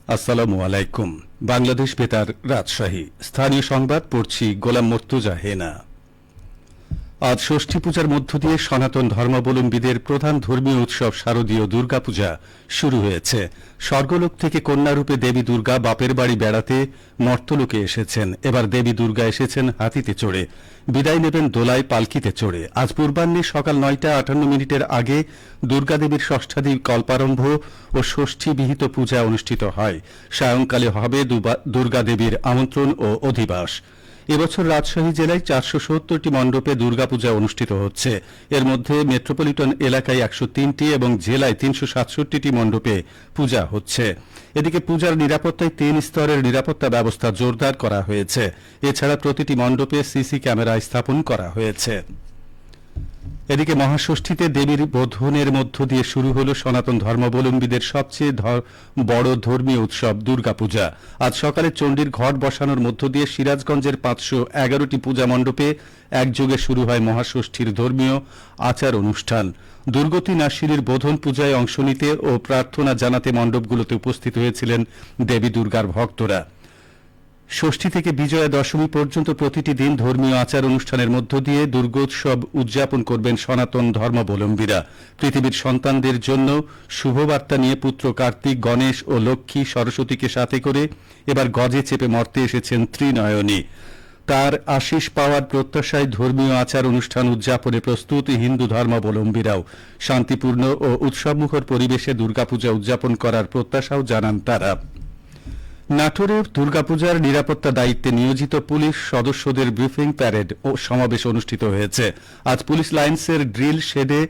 আসসালামু আলাইকুম। বাংলাদেশ বেতার রাজশাহী স্থানীয় সংবাদ পড়ছি গোলাম মর্তুজা হেনা। আজ ষষ্ঠী পূজার মধ্য দিয়ে সনাতন ধর্মাবলম্বীদের প্রধান ধর্মীয় উৎসব শারদীয় দুর্গাপূজা শুরু হয়েছে। স্বর্গলোক থেকে কন্যারূপে দেবী দুর্গা বাপের বাড়ি বেড়াতে মর্তলোকে এসেছেন। এবার দেবী দুর্গা এসেছেন হাতিতে চড়ে, বিদায় নেবেন দোলায় পালকিতে চড়ে। আজ পূর্বাহ্নে সকাল 9:58 আগে দুর্গাদেবীর ষষ্ঠাদি কল্পারম্ভ ও ষষ্ঠী বিহিত পূজা অনুষ্ঠিত হয়। সায়ংকালে হবে দুর্গাদেবীর আমন্ত্রণ ও অধিবাস। এবছর রাজশাহী জেলায় 470টি মণ্ডপে দুর্গাপূজা অনুষ্ঠিত হচ্ছে। এর মধ্যে মেট্রোপলিটন এলাকায় 103টি এবং জেলায় 367টি মণ্ডপে পূজা হচ্ছে। এদিকে পূজার নিরাপত্তায় 3 স্তরের নিরাপত্তা ব্যবস্থা জোরদার করা হয়েছে। এছাড়া প্রতিটি মণ্ডপে সিসি ক্যামেরা স্থাপন করা হয়েছে। এদিকে মহাষষ্ঠীতে দেবীর বোধনের মধ্য দিয়ে শুরু হল সনাতন ধর্মাবলম্বীদের সবচেয়ে বড় ধর্মীয় উৎসব দুর্গাপূজা। আজ সকালে চণ্ডীর ঘট বসানোর মধ্য দিয়ে সিরাজগঞ্জের 511টি পূজা মণ্ডপে একযোগে শুরু হয় মহাষষ্ঠীর ধর্মীয় আচার অনুষ্ঠান। দুর্গতি নাসিরির বোধন পূজায় অংশ নিতে ও প্রার্থনা জানাতে মণ্ডপগুলোতে উপস্থিত হয়েছিলেন দেবী দুর্গার ভক্তরা। ষষ্ঠী থেকে বিজয়া দশমী পর্যন্ত প্রতিটি দিন ধর্মীয় আচার অনুষ্ঠানের মধ্য দিয়ে দুর্গোৎসব উদযাপন করবেন সনাতন ধর্মাবলম্বীরা। পৃথিবীর সন্তানদের জন্য শুভবার্তা নিয়ে পুত্র কার্তিক, গণেশ ও লক্ষ্মী সরস্বতীকে সাথে করে এবার গজে চেপে মর্তে এসেছেন ত্রিনয়নী। তার আশিস পাওয়ার প্রত্যাশায় ধর্মীয় আচার অনুষ্ঠান উদযাপনে প্রস্তুত হিন্দু ধর্মাবলম্বীরাও। শান্তিপূর্ণ ও উৎসবমুখর পরিবেশে দুর্গাপূজা উদযাপন করার প্রত্যাশাও জানান তারা। নাটোরে দুর্গাপূজার নিরাপত্তা দায়িত্বে নিয়োজিত পুলিশ সদস্যদের ব্রিফিং প্যারেড ও সমাবেশ অনুষ্ঠিত হয়েছে। আজ পুলিশ লাইন্সের ড্রিল শেডে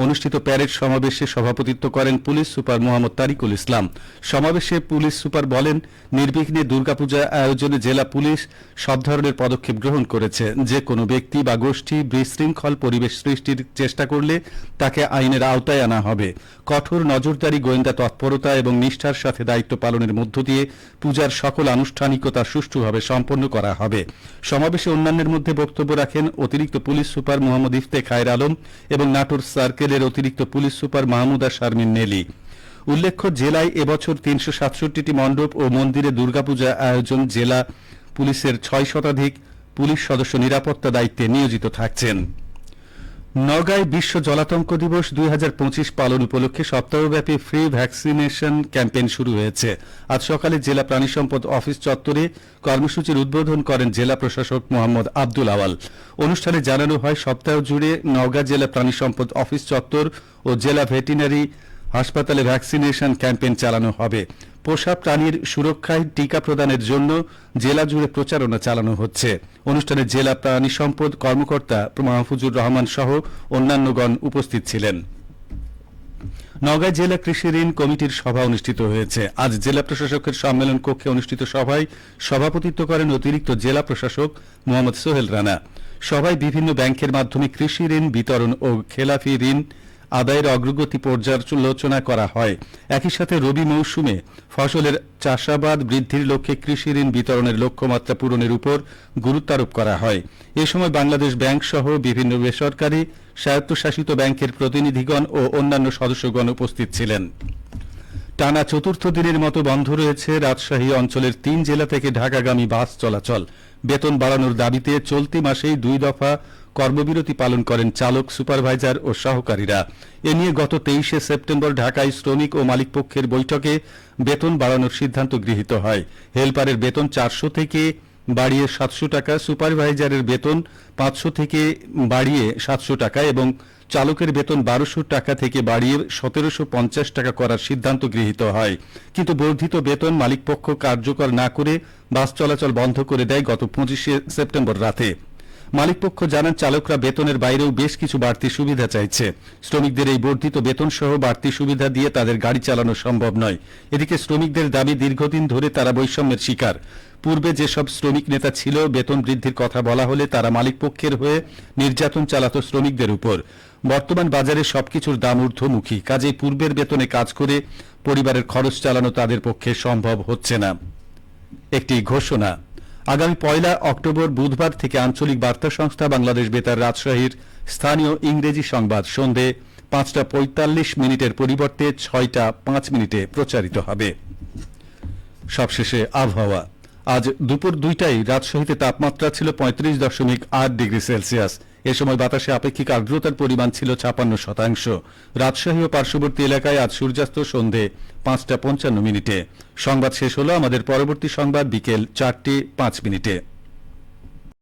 অনুষ্ঠিত প্যারেড সমাবেশে সভাপতিত্ব করেন পুলিশ সুপার মোহাম্মদ তারিকুল ইসলাম। সমাবেশে পুলিশ সুপার বলেন, নির্বিঘ্নে দুর্গাপূজা আয়োজনে জেলা পুলিশ সব ধরনের পদক্ষেপ গ্রহণ করেছে। যে কোনো ব্যক্তি বা গোষ্ঠী বিশৃঙ্খল পরিবেশ সৃষ্টির চেষ্টা করলে তাকে আইনের আওতায় আনা হবে। কঠোর নজরদারি, গোয়েন্দা তৎপরতা এবং নিষ্ঠার সাথে দায়িত্ব পালনের মধ্য দিয়ে পূজার সকল আনুষ্ঠানিকতা সুষ্ঠুভাবে সম্পন্ন করা হবে। সমাবেশে অন্যান্যের মধ্যে বক্তব্য রাখেন অতিরিক্ত পুলিশ সুপার মোহাম্মদ ইফতেখায়ের আলম এবং নাটোর সার্কেলের অতিরিক্ত পুলিশ সুপার মাহমুদা শারমিন নেলি। উল্লেখ্য, জেলায় এবছর 367টি মণ্ডপ ও মন্দিরে দুর্গাপূজা আয়োজন। জেলা পুলিশের 6 শতাধিক পুলিশ সদস্য নিরাপত্তা দায়িত্বে নিয়োজিত থাকছেন। নওগাঁয় বিশ্ব জলাতঙ্ক দিবস 2025 পালন উপলক্ষে সপ্তাহব্যাপী ফ্রি ভ্যাকসিনেশন ক্যাম্পেইন শুরু হয়েছে। আজ সকালে জেলা প্রাণী সম্পদ অফিস চত্বরে কর্মসূচির উদ্বোধন করেন জেলা প্রশাসক মোহাম্মদ আব্দুল আওয়াল। অনুষ্ঠানে জানানো হয়, সপ্তাহ জুড়ে নওগাঁ জেলা প্রাণী সম্পদ অফিস চত্বর ও জেলা ভেটেরিনারি হাসপাতালে ভ্যাকসিনেশন ক্যাম্পেইন চালানো হবে। পোষা প্রাণীর সুরক্ষায় টিকা প্রদানের জন্য জেলা জুড়ে প্রচারণা চালানো হচ্ছে। অনুষ্ঠানে জেলা প্রাণী সম্পদ কর্মকর্তা মাহফুজুর রহমান সহ অন্যান্যগণ উপস্থিত ছিলেন। নওগাঁ জেলা কৃষি ঋণ কমিটির সভা অনুষ্ঠিত হয়েছে। আজ জেলা প্রশাসকের সম্মেলন কক্ষে অনুষ্ঠিত সভায় সভাপতিত্ব করেন অতিরিক্ত জেলা প্রশাসক মোহাম্মদ সোহেল রানা। সভায় বিভিন্ন ব্যাংকের মাধ্যমে কৃষি ঋণ বিতরণ ও খেলাফি ঋণ আদায়ের অগ্রগতি পর্যালোচনা করা হয়। একই সাথে রবি মৌসুমে ফসলের চাষাবাদ বৃদ্ধির লক্ষ্যে কৃষি ঋণ বিতরণের লক্ষ্যমাত্রা পূরণের উপর গুরুত্বারোপ করা হয়। এ সময় বাংলাদেশ ব্যাংক সহ বিভিন্ন বেসরকারি স্বায়ত্তশাসিত ব্যাংকের প্রতিনিধিগণ ও অন্যান্য সদস্যগণ উপস্থিত ছিলেন। টানা চতুর্থ দিনের মতো বন্ধ রয়েছে রাজশাহী অঞ্চলের 3 জেলা থেকে ঢাকাগামী বাস চলাচল। বেতন বাড়ানোর দাবিতে চলতি মাসেই 2 দফা কর্মবিরতি পালন করেন চালক, সুপারভাইজার ও সহকারীরা। এ নিয়ে গত 23শে সেপ্টেম্বর ঢাকায় শ্রমিক ও মালিকপক্ষের বৈঠকে বেতন বাড়ানোর সিদ্ধান্ত গৃহীত হয়। হেলপারের বেতন 400 থেকে বাড়িয়ে 700 টাকা, সুপারভাইজারের বেতন 500 থেকে বাড়িয়ে 700 টাকা এবং চালকের বেতন 1200 টাকা থেকে বাড়িয়ে 1750 টাকা করার সিদ্ধান্ত গৃহীত হয়। কিন্তু বর্ধিত বেতন মালিকপক্ষ কার্যকর না করে বাস চলাচল বন্ধ করে দেয় গত 25শে সেপ্টেম্বর রাতে। মালিকপক্ষ জানান, চালকরা বেতনের বাইরেও বেশ কিছু বাড়তি সুবিধা চাইছে। শ্রমিকদের এই বর্ধিত বেতন সহ বাড়তি সুবিধা দিয়ে তাদের গাড়ি চালানো সম্ভব নয়। এদিকে শ্রমিকদের দাবি, দীর্ঘদিন ধরে তারা বৈষম্যের শিকার। পূর্বে যেসব শ্রমিক নেতা ছিল, বেতন বৃদ্ধির কথা বলা হলে তারা মালিকপক্ষের হয়ে নির্যাতন চালাত শ্রমিকদের উপর। বর্তমান বাজারে সবকিছুর দাম ঊর্ধ্বমুখী, কাজেই পূর্বের বেতনে কাজ করে পরিবারের খরচ চালানো তাদের পক্ষে সম্ভব হচ্ছে না। একটি ঘোষণা, আগামী 1 অক্টোবর বুধবার থেকে আঞ্চলিক বার্তা সংস্থা বাংলাদেশ বেতার রাজশাহীর স্থানীয় ইংরেজি সংবাদ সন্ধে 5:45 পরিবর্তে 6:05 প্রচারিত হবে। সবশেষে আবহাওয়া। আজ দুপুর 2টায় রাজশাহীতে তাপমাত্রা ছিল 35.8 ডিগ্রি সেলসিয়াস। এ সময় বাতাসে আপেক্ষিক আর্দ্রতার পরিমাণ ছিল 56%। রাজশাহী ও পার্শ্ববর্তী এলাকায় আজ সূর্যাস্ত সন্ধে 5টা 55 মিনিটে। সংবাদ শেষ হলো। আমাদের পরবর্তী সংবাদ বিকেল 4টে 5 মিনিটে।